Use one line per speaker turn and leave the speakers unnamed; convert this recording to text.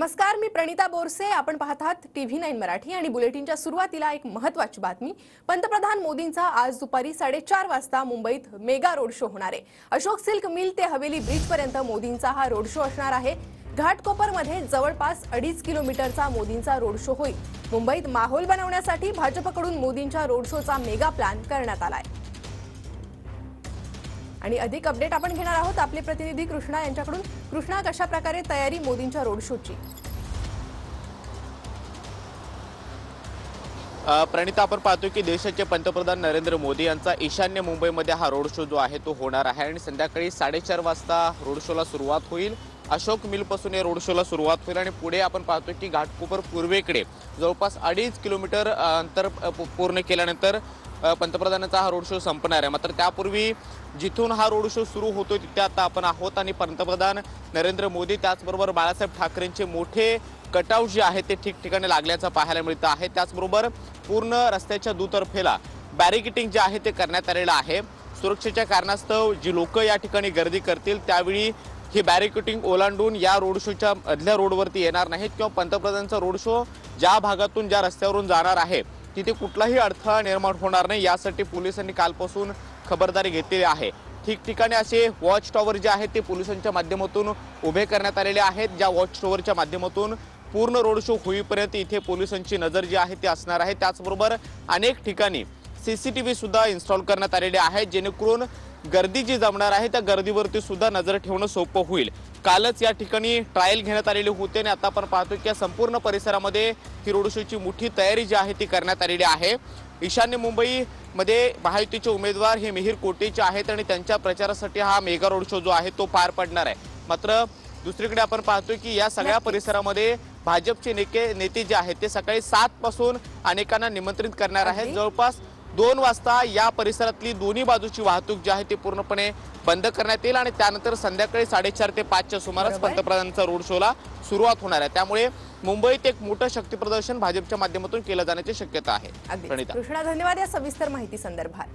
नमस्कार, मी प्रणिता बोरसे. आपण पाहत आहात TV9 मराठी आणि बुलेटिनच्या सुरुवातीला एक महत्त्वाची बातमी. पंतप्रधान मोदींचा आज दुपारी 4:30 वाजता मुंबईत मेगा रोड शो होणार आहे. अशोक सिल्क मिल ते हवेली ब्रिज पर्यंत मोदींचा हा रोड शो असणार आहे. घाटकोपरमध्ये जवळपास 2.5 किलोमीटरचा मोदींचा रोड शो होईल. मुंबईत माहोल बनवण्यासाठी भाजपकडून मोदींच्या रोड शोचा मेगा प्लॅन करण्यात आलाय. आणि अधिक अपडेट आपण घेणार आहोत आपले प्रतिनिधी कृष्णा यांच्याकडून. कृष्णा, कशा प्रकारे तयारी मोदींच्या रोड शोची?
प्रणिता, आपण पाहतो की देशाचे पंतप्रधान नरेंद्र मोदी यांचा ईशान्य मुंबईमध्ये हा रोड शो जो आहे तो होणार आहे आणि संध्याकाळी 4:30 वाजता रोड शोला सुरुवात होईल. अशोक मिलपासून या रोड शोला सुरुवात होईल आणि पुढे आपण पाहतो की घाटकोपर पूर्वेकडे जवळपास 2.5 किलोमीटर अंतर पूर्ण केल्यानंतर पंतप्रधानांचा हा रोड शो संपणार आहे. मात्र त्यापूर्वी जिथून हा रोड शो सुरू होतो तिथे आता आपण आहोत आणि पंतप्रधान नरेंद्र मोदी त्याचबरोबर बाळासाहेब ठाकरेंचे मोठे कटआउट जे आहे ते ठिकठिकाणी लागल्याचं पाहायला मिळतं आहे. त्याचबरोबर पूर्ण रस्त्याच्या दुतर्फेला बॅरिकेटिंग जे आहे ते करण्यात आलेलं आहे. सुरक्षेच्या कारणास्तव जी लोक या ठिकाणी गर्दी करतील त्यावेळी ही बॅरिकेटिंग ओलांडून या रोड शोच्या मधल्या रोडवरती येणार नाहीत किंवा पंतप्रधानांचा रोड शो ज्या भागातून ज्या रस्त्यावरून जाणार आहे तिथे कुठलाही अडथळा निर्माण होणार नाही यासाठी पोलिसांनी कालपासून खबरदारी घेतलेली आहे. ठिकठिकाणी असे वॉच टॉवर जे आहेत ते पोलिसांच्या माध्यमातून उभे करण्यात आलेले आहेत. ज्या वॉच टॉवरच्या माध्यमातून पूर्ण रोड शो होईपर्यंत इथे पोलिसांची नजर जी आहे ती असणार आहे. त्याचबरोबर अनेक ठिकाणी CCTV सुद्धा इन्स्टॉल करण्यात आलेले आहेत जेणेकरून गर्दी जी जमणार आहे त्या गर्दीवरती सुद्धा नजर ठेवणं सोपं होईल. कालच या ठिकाणी ट्रायल घेण्यात आलेली होते आणि आता आपण पाहतो की या संपूर्ण परिसरामध्ये ही रोड शोची मोठी तयारी जी आहे ती करण्यात आलेली आहे. ईशान्य मुंबईमध्ये महायुतीचे उमेदवार हे मिहिर कोटेचे आहेत आणि त्यांच्या प्रचारासाठी हा मेगा रोड शो जो आहे तो पार पडणार आहे. मात्र दुसरीकडे आपण पाहतो की या सगळ्या परिसरामध्ये भाजपचे नेते जे आहेत ते सकाळी 7 पासून अनेकांना निमंत्रित करणार आहेत. जवळपास 2 वाजता या परिसरातली दोन्ही बाजूची वाहतूक जी आहे ती पूर्णपणे बंद करण्यात येईल आणि त्यानंतर संध्याकाळी 4:30 ते 5च्या सुमारास पंतप्रधानांचा रोड शोला सुरुवात होणार आहे. त्यामुळे मुंबईत एक मोठं शक्ती प्रदर्शन भाजपच्या माध्यमातून केलं जाण्याची शक्यता आहे.
कृष्णा, धन्यवाद या सविस्तर माहिती संदर्भात.